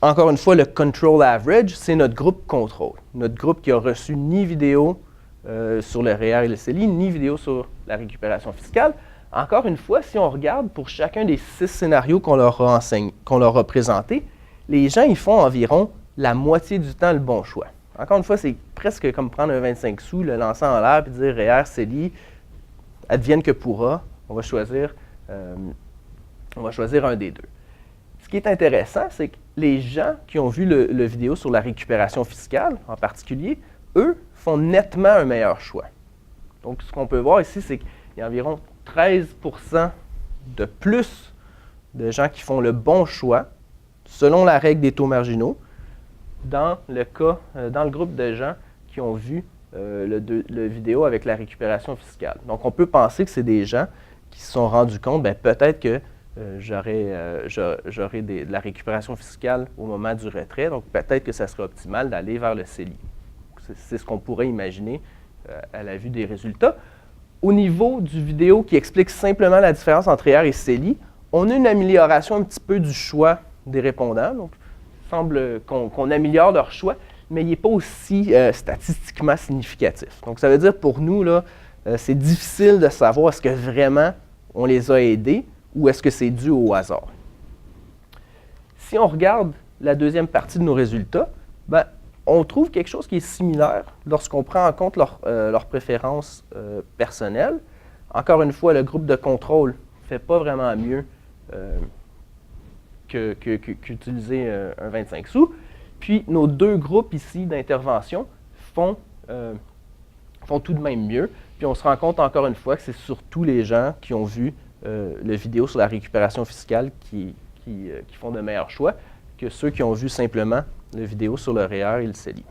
encore une fois, le control average, c'est notre groupe contrôle. Notre groupe qui a reçu ni vidéo sur le REER et le CELI, ni vidéo sur la récupération fiscale. Encore une fois, si on regarde pour chacun des 6 scénarios qu'on leur a présentés, les gens ils font environ la moitié du temps le bon choix. Encore une fois, c'est presque comme prendre un 25 sous, le lancer en l'air et dire REER, CELI, advienne que pourra, on va choisir un des deux. Ce qui est intéressant, c'est que les gens qui ont vu le vidéo sur la récupération fiscale, en particulier, eux, font nettement un meilleur choix. Donc, ce qu'on peut voir ici, c'est qu'il y a environ 13% de plus de gens qui font le bon choix, selon la règle des taux marginaux, dans le groupe de gens qui ont vu le vidéo avec la récupération fiscale. Donc, on peut penser que c'est des gens qui se sont rendus compte, peut-être que j'aurai de la récupération fiscale au moment du retrait, donc peut-être que ça serait optimal d'aller vers le CELI. C'est ce qu'on pourrait imaginer à la vue des résultats. Au niveau du vidéo qui explique simplement la différence entre REER et CELI, on a une amélioration un petit peu du choix des répondants. Donc, il semble qu'on améliore leur choix, mais il n'est pas aussi statistiquement significatif. Donc, ça veut dire pour nous, là, c'est difficile de savoir est-ce que vraiment on les a aidés ou est-ce que c'est dû au hasard. Si on regarde la deuxième partie de nos résultats, on trouve quelque chose qui est similaire lorsqu'on prend en compte leurs préférences personnelles. Encore une fois, le groupe de contrôle ne fait pas vraiment mieux qu'utiliser un 25 sous. Puis, nos deux groupes ici d'intervention font tout de même mieux. Puis, on se rend compte encore une fois que c'est surtout les gens qui ont vu la vidéo sur la récupération fiscale qui font de meilleurs choix que ceux qui ont vu simplement la vidéo sur le REER et le CELI.